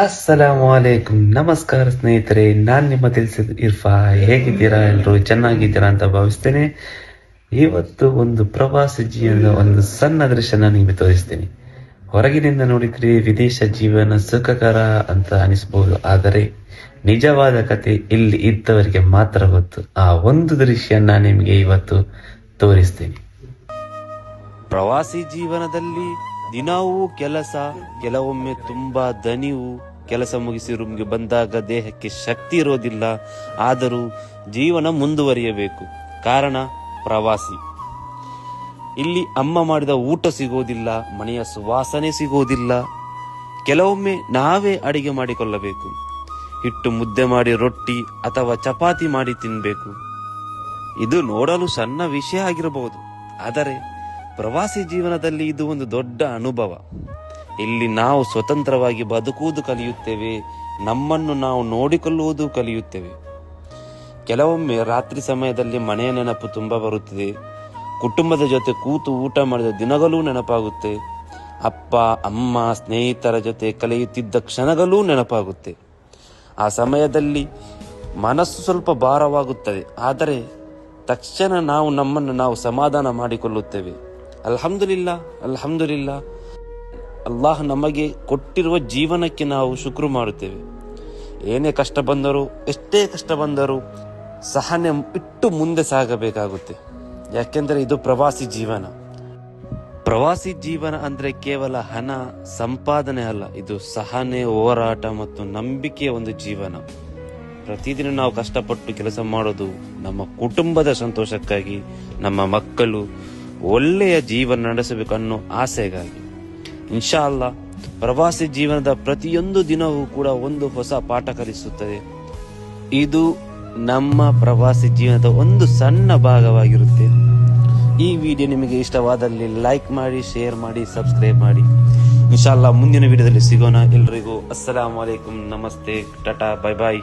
ಅಸ್ಸಲಾಮು ಅಲೈಕುಂ. ನಮಸ್ಕಾರ ಸ್ನೇಹಿತರೆ, ನಾನು ನಿಮ್ಮ ದಿಲ್ಸಿದ್ ಇರ್ಫಾ. ಹೇಗಿದ್ದೀರಾ? ಎಲ್ಲರೂ ಚೆನ್ನಾಗಿದ್ದೀರಾ ಅಂತ ಭಾವಿಸ್ತೇನೆ. ಇವತ್ತು ಒಂದು ಪ್ರವಾಸಿ ಜೀವನದ ಒಂದು ಸಣ್ಣ ದೃಶ್ಯ ನಾನು ನಿಮಗೆ ತೋರಿಸ್ತೀನಿ. ಹೊರಗಿನಿಂದ ನೋಡಿದ್ರೆ ವಿದೇಶ ಜೀವನ ಸುಖಕರ ಅಂತ ಅನಿಸಬಹುದು, ಆದರೆ ನಿಜವಾದ ಕತೆ ಇಲ್ಲಿ ಇದ್ದವರಿಗೆ ಮಾತ್ರ ಗೊತ್ತು. ಆ ಒಂದು ದೃಶ್ಯ ನಾನು ನಿಮಗೆ ಇವತ್ತು ತೋರಿಸ್ತೀನಿ. ಪ್ರವಾಸಿ ಜೀವನದಲ್ಲಿ ದಿನವೂ ಕೆಲಸ, ಕೆಲವೊಮ್ಮೆ ತುಂಬಾ ದಣಿವು. ಕೆಲಸ ಮುಗಿಸಿ ರೂಮ್ಗೆ ಬಂದಾಗ ದೇಹಕ್ಕೆ ಶಕ್ತಿ ಇರೋದಿಲ್ಲ, ಆದರೂ ಜೀವನ ಮುಂದುವರಿಯಬೇಕು. ಕಾರಣ ಪ್ರವಾಸಿ. ಇಲ್ಲಿ ಅಮ್ಮ ಮಾಡಿದ ಊಟ ಸಿಗೋದಿಲ್ಲ, ಮನೆಯ ಸುವಾಸನೆ ಸಿಗೋದಿಲ್ಲ. ಕೆಲವೊಮ್ಮೆ ನಾವೇ ಅಡಿಗೆ ಮಾಡಿಕೊಳ್ಳಬೇಕು. ಹಿಟ್ಟು ಮುದ್ದೆ ಮಾಡಿ ರೊಟ್ಟಿ ಅಥವಾ ಚಪಾತಿ ಮಾಡಿ ತಿನ್ಬೇಕು. ಇದು ನೋಡಲು ಸಣ್ಣ ವಿಷಯ ಆಗಿರಬಹುದು, ಆದರೆ ಪ್ರವಾಸಿ ಜೀವನದಲ್ಲಿ ಇದು ಒಂದು ದೊಡ್ಡ ಅನುಭವ. ಇಲ್ಲಿ ನಾವು ಸ್ವತಂತ್ರವಾಗಿ ಬದುಕುವುದು ಕಲಿಯುತ್ತೇವೆ, ನಮ್ಮನ್ನು ನಾವು ನೋಡಿಕೊಳ್ಳುವುದು ಕಲಿಯುತ್ತೇವೆ. ಕೆಲವೊಮ್ಮೆ ರಾತ್ರಿ ಸಮಯದಲ್ಲಿ ಮನೆಯ ನೆನಪು ತುಂಬ ಬರುತ್ತದೆ. ಕುಟುಂಬದ ಜೊತೆ ಕೂತು ಊಟ ಮಾಡಿದ ದಿನಗಳೂ ನೆನಪಾಗುತ್ತೆ. ಅಪ್ಪ ಅಮ್ಮ ಸ್ನೇಹಿತರ ಜೊತೆ ಕಳೆಯುತ್ತಿದ್ದ ಕ್ಷಣಗಳೂ ನೆನಪಾಗುತ್ತೆ. ಆ ಸಮಯದಲ್ಲಿ ಮನಸ್ಸು ಸ್ವಲ್ಪ ಭಾರವಾಗುತ್ತದೆ, ಆದರೆ ತಕ್ಷಣ ನಾವು ನಮ್ಮನ್ನು ನಾವು ಸಮಾಧಾನ ಮಾಡಿಕೊಳ್ಳುತ್ತೇವೆ. ಅಲ್ಹಮ್ದುಲಿಲ್ಲಾ, ಅಲ್ಹಮ್ದುಲಿಲ್ಲಾ, ಅಲ್ಲಾಹ್ ನಮಗೆ ಕೊಟ್ಟಿರುವ ಜೀವನಕ್ಕೆ ನಾವು ಶುಕ್ರು ಮಾಡುತ್ತೇವೆ. ಏನೇ ಕಷ್ಟ ಬಂದರೂ, ಎಷ್ಟೇ ಕಷ್ಟ ಬಂದರೂ ಸಹನೆ ಇಟ್ಟು ಮುಂದೆ ಸಾಗಬೇಕಾಗುತ್ತೆ. ಯಾಕೆಂದರೆ ಇದು ಪ್ರವಾಸಿ ಜೀವನ. ಪ್ರವಾಸಿ ಜೀವನ ಅಂದ್ರೆ ಕೇವಲ ಹಣ ಸಂಪಾದನೆ ಅಲ್ಲ, ಇದು ಸಹನೆ, ಹೋರಾಟ ಮತ್ತು ನಂಬಿಕೆಯ ಒಂದು ಜೀವನ. ಪ್ರತಿದಿನ ನಾವು ಕಷ್ಟಪಟ್ಟು ಕೆಲಸ ಮಾಡೋದು ನಮ್ಮ ಕುಟುಂಬದ ಸಂತೋಷಕ್ಕಾಗಿ, ನಮ್ಮ ಮಕ್ಕಳು ಒಳ್ಳೆಯ ಜೀವನ ನಡೆಸಬೇಕು ಅನ್ನೋ ಆಸೆಗಾಗಿ. ಇನ್ಶಾ ಅಲ್ಲಾ, ಪ್ರವಾಸಿ ಜೀವನದ ಪ್ರತಿಯೊಂದು ದಿನವೂ ಕೂಡ ಒಂದು ಹೊಸ ಪಾಠ ಕಲಿಸುತ್ತದೆ. ಇದು ನಮ್ಮ ಪ್ರವಾಸಿ ಜೀವನದ ಒಂದು ಸಣ್ಣ ಭಾಗವಾಗಿರುತ್ತೆ. ಈ ವಿಡಿಯೋ ನಿಮಗೆ ಇಷ್ಟವಾದಲ್ಲಿ ಲೈಕ್ ಮಾಡಿ, ಶೇರ್ ಮಾಡಿ, ಸಬ್ಸ್ಕ್ರೈಬ್ ಮಾಡಿ. ಇನ್ಶಾ ಅಲ್ಲಾ ಮುಂದಿನ ವಿಡಿಯೋದಲ್ಲಿ ಸಿಗೋಣ. ಎಲ್ರಿಗೂ ಅಸ್ಸಲಾಮು ಅಲೈಕುಂ, ನಮಸ್ತೆ, ಟಾಟಾ, ಬೈ ಬಾಯ್.